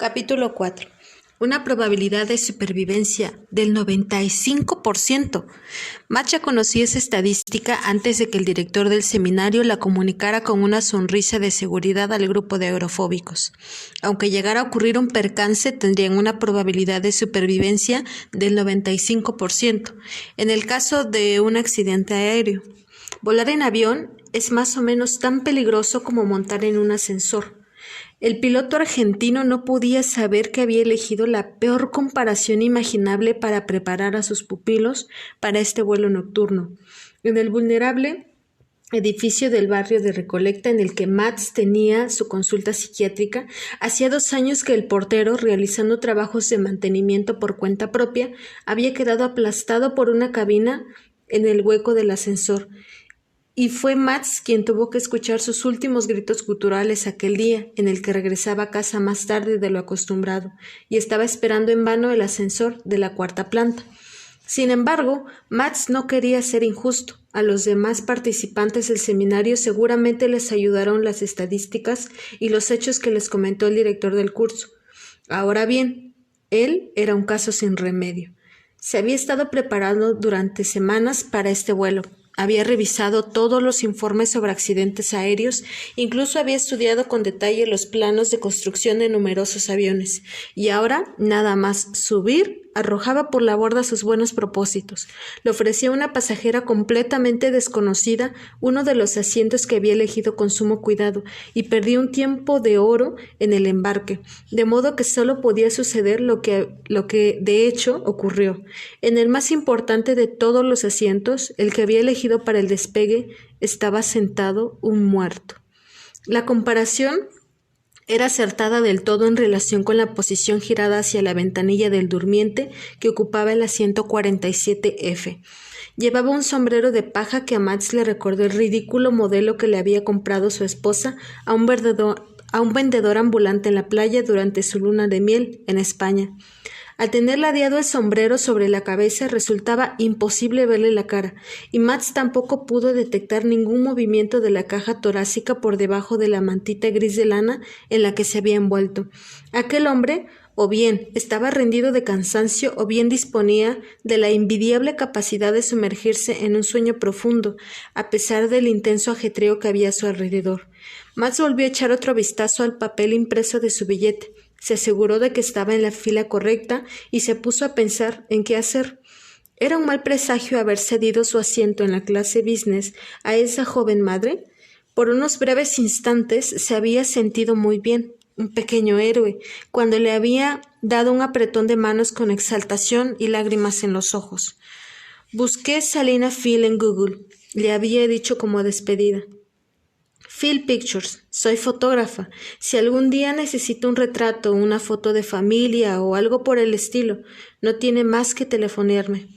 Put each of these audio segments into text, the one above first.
Capítulo 4. Una probabilidad de supervivencia del 95%. Macha conocía esa estadística antes de que el director del seminario la comunicara con una sonrisa de seguridad al grupo de agorafóbicos. Aunque llegara a ocurrir un percance, tendrían una probabilidad de supervivencia del 95%, en el caso de un accidente aéreo. Volar en avión es más o menos tan peligroso como montar en un ascensor. El piloto argentino no podía saber que había elegido la peor comparación imaginable para preparar a sus pupilos para este vuelo nocturno. En el vulnerable edificio del barrio de Recoleta en el que Max tenía su consulta psiquiátrica, hacía 2 años que el portero, realizando trabajos de mantenimiento por cuenta propia, había quedado aplastado por una cabina en el hueco del ascensor. Y fue Max quien tuvo que escuchar sus últimos gritos guturales aquel día, en el que regresaba a casa más tarde de lo acostumbrado, y estaba esperando en vano el ascensor de la 4ª planta. Sin embargo, Max no quería ser injusto. A los demás participantes del seminario seguramente les ayudaron las estadísticas y los hechos que les comentó el director del curso. Ahora bien, él era un caso sin remedio. Se había estado preparando durante semanas para este vuelo. Había revisado todos los informes sobre accidentes aéreos, incluso había estudiado con detalle los planos de construcción de numerosos aviones, y ahora, nada más subir, arrojaba por la borda sus buenos propósitos. Le ofrecía a una pasajera completamente desconocida uno de los asientos que había elegido con sumo cuidado, y perdía un tiempo de oro en el embarque, de modo que solo podía suceder lo que de hecho ocurrió. En el más importante de todos los asientos, el que había elegido para el despegue, estaba sentado un muerto. La comparación era acertada del todo en relación con la posición girada hacia la ventanilla del durmiente que ocupaba el asiento 47F. Llevaba un sombrero de paja que a Max le recordó el ridículo modelo que le había comprado su esposa a un vendedor ambulante en la playa durante su luna de miel en España. Al tener ladeado el sombrero sobre la cabeza resultaba imposible verle la cara, y Max tampoco pudo detectar ningún movimiento de la caja torácica por debajo de la mantita gris de lana en la que se había envuelto. Aquel hombre, o bien estaba rendido de cansancio, o bien disponía de la envidiable capacidad de sumergirse en un sueño profundo, a pesar del intenso ajetreo que había a su alrededor. Max volvió a echar otro vistazo al papel impreso de su billete. Se aseguró de que estaba en la fila correcta y se puso a pensar en qué hacer. ¿Era un mal presagio haber cedido su asiento en la clase business a esa joven madre? Por unos breves instantes se había sentido muy bien, un pequeño héroe, cuando le había dado un apretón de manos con exaltación y lágrimas en los ojos. Busqué Salina Phil en Google, le había dicho como despedida. Phil Pictures, soy fotógrafa. Si algún día necesito un retrato, una foto de familia o algo por el estilo, no tiene más que telefonearme.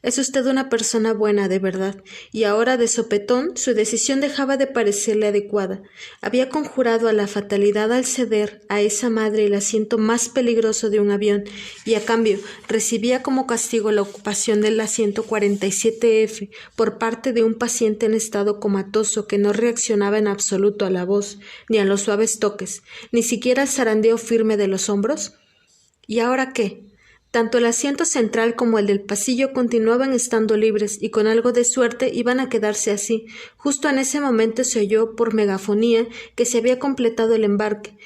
Es usted una persona buena, de verdad, y ahora de sopetón su decisión dejaba de parecerle adecuada. Había conjurado a la fatalidad al ceder a esa madre el asiento más peligroso de un avión, y a cambio recibía como castigo la ocupación del asiento 47F por parte de un paciente en estado comatoso que no reaccionaba en absoluto a la voz, ni a los suaves toques, ni siquiera al zarandeo firme de los hombros. ¿Y ahora qué? Tanto el asiento central como el del pasillo continuaban estando libres y con algo de suerte iban a quedarse así. Justo en ese momento se oyó por megafonía que se había completado el embarque.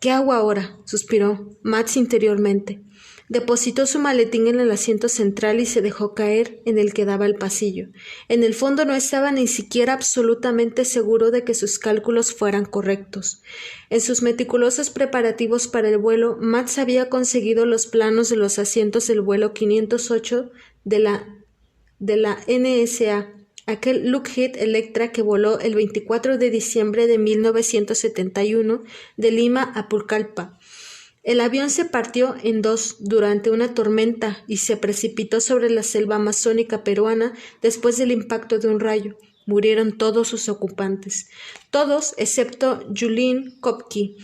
¿Qué hago ahora?, suspiró Max interiormente. Depositó su maletín en el asiento central y se dejó caer en el que daba al pasillo. En el fondo no estaba ni siquiera absolutamente seguro de que sus cálculos fueran correctos. En sus meticulosos preparativos para el vuelo, Max había conseguido los planos de los asientos del vuelo 508 de la NSA, aquel Lockheed Electra que voló el 24 de diciembre de 1971 de Lima a Pucallpa. El avión se partió en 2 durante una tormenta y se precipitó sobre la selva amazónica peruana después del impacto de un rayo. Murieron todos sus ocupantes, todos excepto Julien Kopke.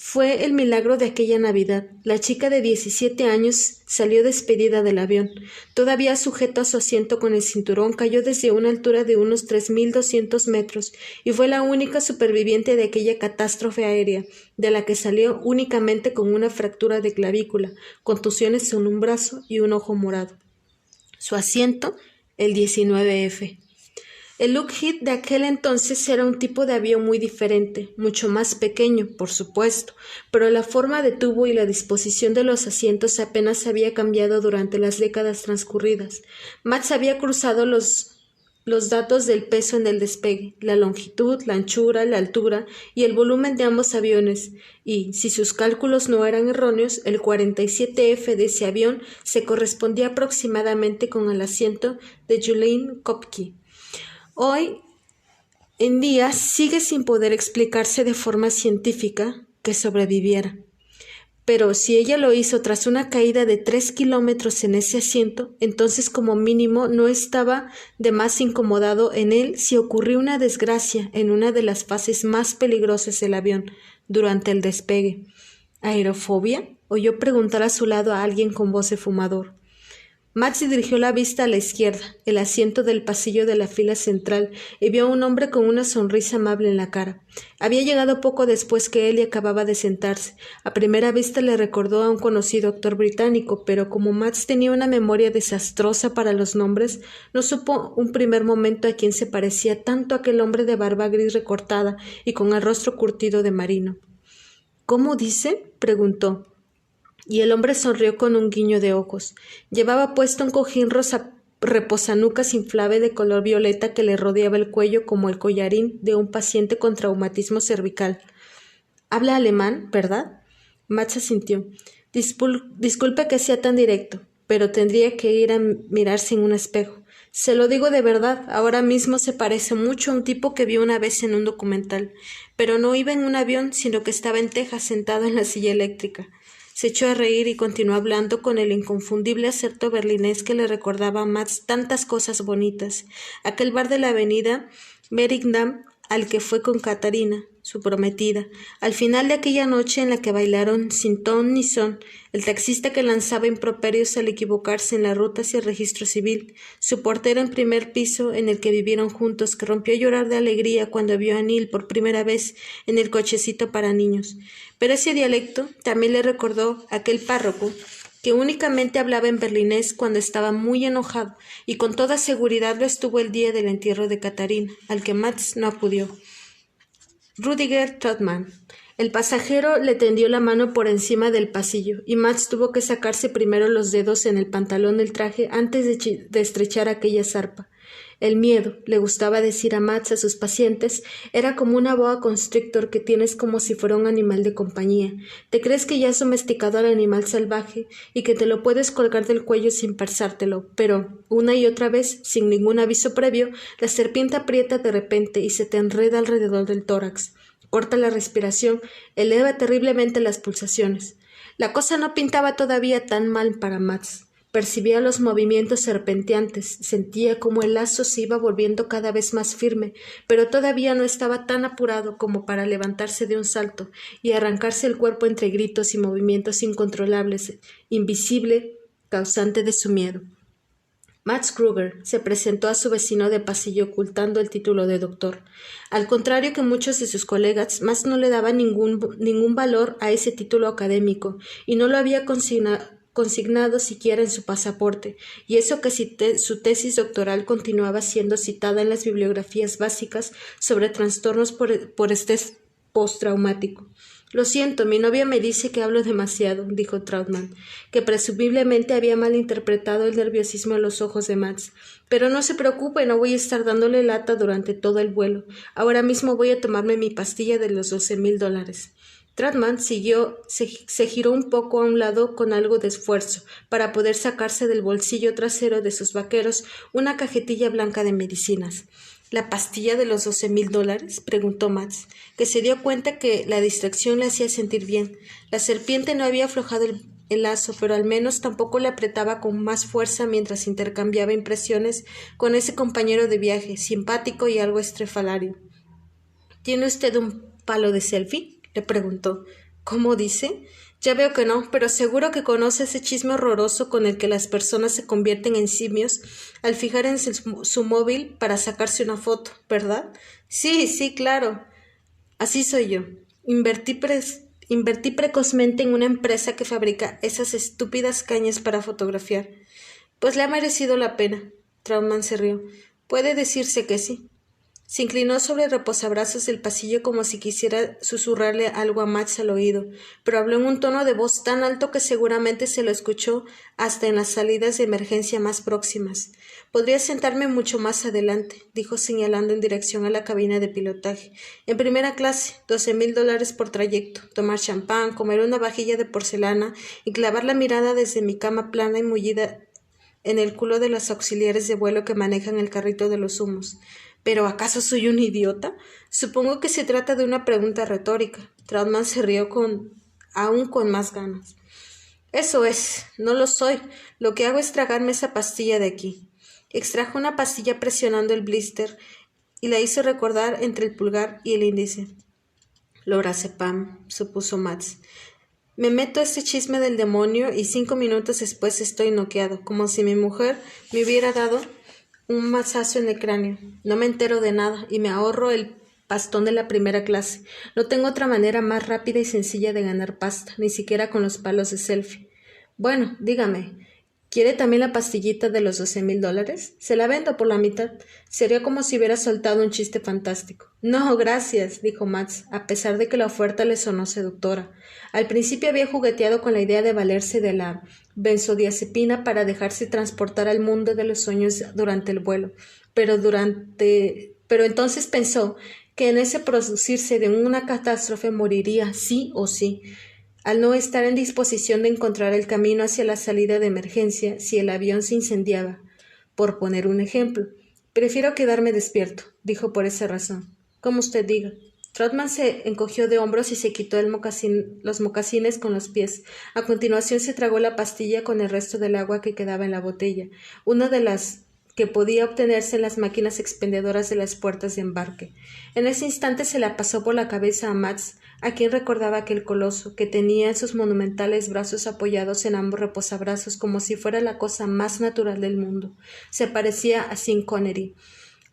Fue el milagro de aquella Navidad. La chica de 17 años salió despedida del avión. Todavía sujeta a su asiento con el cinturón, cayó desde una altura de unos 3.200 metros y fue la única superviviente de aquella catástrofe aérea, de la que salió únicamente con una fractura de clavícula, contusiones en un brazo y un ojo morado. Su asiento, el 19F. El Lockheed de aquel entonces era un tipo de avión muy diferente, mucho más pequeño, por supuesto, pero la forma de tubo y la disposición de los asientos apenas había cambiado durante las décadas transcurridas. Max había cruzado los datos del peso en el despegue, la longitud, la anchura, la altura y el volumen de ambos aviones, y, si sus cálculos no eran erróneos, el 47F de ese avión se correspondía aproximadamente con el asiento de Julien Kopke. Hoy en día sigue sin poder explicarse de forma científica que sobreviviera. Pero si ella lo hizo tras una caída de 3 kilómetros en ese asiento, entonces como mínimo no estaba de más incomodado en él si ocurrió una desgracia en una de las fases más peligrosas del avión, durante el despegue. ¿Aerofobia? Oyó preguntar a su lado a alguien con voz de fumador. Max dirigió la vista a la izquierda, el asiento del pasillo de la fila central, y vio a un hombre con una sonrisa amable en la cara. Había llegado poco después que él y acababa de sentarse. A primera vista le recordó a un conocido actor británico, pero como Max tenía una memoria desastrosa para los nombres, no supo un primer momento a quién se parecía tanto aquel hombre de barba gris recortada y con el rostro curtido de marino. ¿Cómo dice?, preguntó. Y el hombre sonrió con un guiño de ojos. Llevaba puesto un cojín reposanucas inflable de color violeta que le rodeaba el cuello como el collarín de un paciente con traumatismo cervical. ¿Habla alemán, verdad? Max asintió. Disculpe que sea tan directo, pero tendría que ir a mirarse en un espejo. Se lo digo de verdad, ahora mismo se parece mucho a un tipo que vi una vez en un documental, pero no iba en un avión, sino que estaba en Texas sentado en la silla eléctrica. Se echó a reír y continuó hablando con el inconfundible acento berlinés que le recordaba a Max tantas cosas bonitas. Aquel bar de la avenida Merignam al que fue con Katarina, su prometida, al final de aquella noche en la que bailaron sin ton ni son, el taxista que lanzaba improperios al equivocarse en la ruta hacia el registro civil, su portero en primer piso en el que vivieron juntos, que rompió a llorar de alegría cuando vio a Neil por primera vez en el cochecito para niños. Pero ese dialecto también le recordó a aquel párroco que únicamente hablaba en berlinés cuando estaba muy enojado, y con toda seguridad lo estuvo el día del entierro de Katarina, al que Max no acudió. Rüdiger Trautmann. El pasajero le tendió la mano por encima del pasillo, y Max tuvo que sacarse primero los dedos en el pantalón del traje antes de estrechar aquella zarpa. El miedo, le gustaba decir a Max a sus pacientes, era como una boa constrictor que tienes como si fuera un animal de compañía. Te crees que ya has domesticado al animal salvaje y que te lo puedes colgar del cuello sin pensártelo, pero, una y otra vez, sin ningún aviso previo, la serpiente aprieta de repente y se te enreda alrededor del tórax. Corta la respiración, eleva terriblemente las pulsaciones. La cosa no pintaba todavía tan mal para Max. Percibía los movimientos serpenteantes, sentía como el lazo se iba volviendo cada vez más firme, pero todavía no estaba tan apurado como para levantarse de un salto y arrancarse el cuerpo entre gritos y movimientos incontrolables, invisible, causante de su miedo. Max Kruger se presentó a su vecino de pasillo ocultando el título de doctor. Al contrario que muchos de sus colegas, Max no le daba ningún valor a ese título académico y no lo había consignado siquiera en su pasaporte, y eso que su tesis doctoral continuaba siendo citada en las bibliografías básicas sobre trastornos por estrés postraumático. Lo siento, mi novia me dice que hablo demasiado, dijo Trautmann, que presumiblemente había malinterpretado el nerviosismo en los ojos de Max. Pero no se preocupe, no voy a estar dándole lata durante todo el vuelo. Ahora mismo voy a tomarme mi pastilla de los $12,000. Trautmann se giró un poco a un lado con algo de esfuerzo para poder sacarse del bolsillo trasero de sus vaqueros una cajetilla blanca de medicinas. ¿La pastilla de los $12,000? Preguntó Max, que se dio cuenta que la distracción le hacía sentir bien. La serpiente no había aflojado el lazo, pero al menos tampoco le apretaba con más fuerza mientras intercambiaba impresiones con ese compañero de viaje, simpático y algo estrafalario. ¿Tiene usted un palo de selfie?, le preguntó. ¿Cómo dice? Ya veo que no, pero seguro que conoce ese chisme horroroso con el que las personas se convierten en simios al fijar en su móvil para sacarse una foto, ¿verdad? Sí, claro. Así soy yo. Invertí precozmente en una empresa que fabrica esas estúpidas cañas para fotografiar. Pues le ha merecido la pena. Trautmann se rió. Puede decirse que sí. Se inclinó sobre el reposabrazos del pasillo como si quisiera susurrarle algo a Max al oído, pero habló en un tono de voz tan alto que seguramente se lo escuchó hasta en las salidas de emergencia más próximas. Podría sentarme mucho más adelante, dijo señalando en dirección a la cabina de pilotaje. En primera clase, $12,000 por trayecto, tomar champán, comer una vajilla de porcelana y clavar la mirada desde mi cama plana y mullida en el culo de los auxiliares de vuelo que manejan el carrito de los humos. ¿Pero acaso soy un idiota? Supongo que se trata de una pregunta retórica. Trautmann se rió aún con más ganas. Eso es, no lo soy. Lo que hago es tragarme esa pastilla de aquí. Extrajo una pastilla presionando el blister y la hizo recordar entre el pulgar y el índice. Lorazepam, supuso Max. Me meto este chisme del demonio y 5 minutos después estoy noqueado, como si mi mujer me hubiera dado un mazazo en el cráneo. No me entero de nada y me ahorro el pastón de la primera clase. No tengo otra manera más rápida y sencilla de ganar pasta, ni siquiera con los palos de selfie. Bueno, dígame, ¿quiere también la pastillita de los $12,000? Se la vendo por la mitad. Sería como si hubiera soltado un chiste fantástico. No, gracias, dijo Max, a pesar de que la oferta le sonó seductora. Al principio había jugueteado con la idea de valerse de la benzodiazepina para dejarse transportar al mundo de los sueños durante el vuelo, pero entonces pensó que en ese producirse de una catástrofe moriría sí o sí, al no estar en disposición de encontrar el camino hacia la salida de emergencia si el avión se incendiaba. Por poner un ejemplo, prefiero quedarme despierto, dijo por esa razón. Como usted diga. Trautmann se encogió de hombros y se quitó los mocasines con los pies. A continuación se tragó la pastilla con el resto del agua que quedaba en la botella, una de las que podía obtenerse en las máquinas expendedoras de las puertas de embarque. En ese instante se la pasó por la cabeza a Max, a quien recordaba aquel coloso, que tenía en sus monumentales brazos apoyados en ambos reposabrazos como si fuera la cosa más natural del mundo. Se parecía a Sean Connery,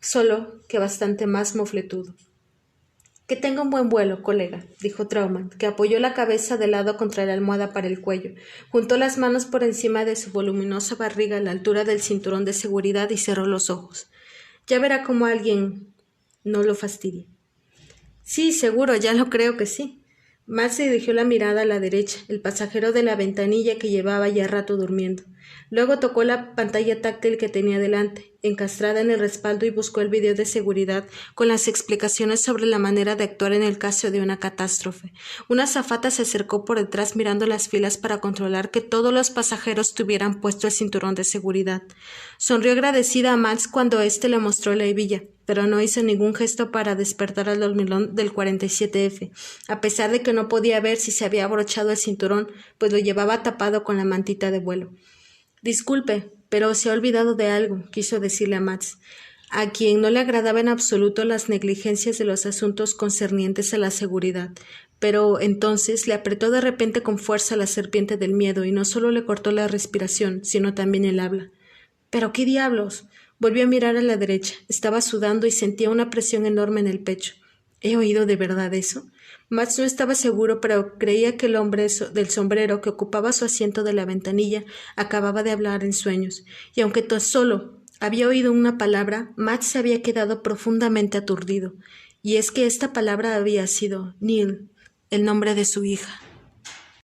solo que bastante más mofletudo. Que tenga un buen vuelo, colega, dijo Trautmann, que apoyó la cabeza de lado contra la almohada para el cuello, juntó las manos por encima de su voluminosa barriga a la altura del cinturón de seguridad y cerró los ojos. Ya verá cómo alguien no lo fastidie. Sí, seguro, ya lo creo que sí. Max se dirigió la mirada a la derecha, el pasajero de la ventanilla que llevaba ya rato durmiendo. Luego tocó la pantalla táctil que tenía delante, encastrada en el respaldo, y buscó el video de seguridad con las explicaciones sobre la manera de actuar en el caso de una catástrofe. Una azafata se acercó por detrás mirando las filas para controlar que todos los pasajeros tuvieran puesto el cinturón de seguridad. Sonrió agradecida a Max cuando éste le mostró la hebilla, pero no hizo ningún gesto para despertar al dormilón del 47F, a pesar de que no podía ver si se había abrochado el cinturón, pues lo llevaba tapado con la mantita de vuelo. Disculpe, pero se ha olvidado de algo, quiso decirle a Max, a quien no le agradaban en absoluto las negligencias de los asuntos concernientes a la seguridad. Pero entonces le apretó de repente con fuerza la serpiente del miedo y no solo le cortó la respiración, sino también el habla. ¿Pero qué diablos? Volvió a mirar a la derecha. Estaba sudando y sentía una presión enorme en el pecho. ¿He oído de verdad eso? Max no estaba seguro, pero creía que el hombre del sombrero que ocupaba su asiento de la ventanilla acababa de hablar en sueños, y aunque tan solo había oído una palabra, Max se había quedado profundamente aturdido, y es que esta palabra había sido Neil, el nombre de su hija.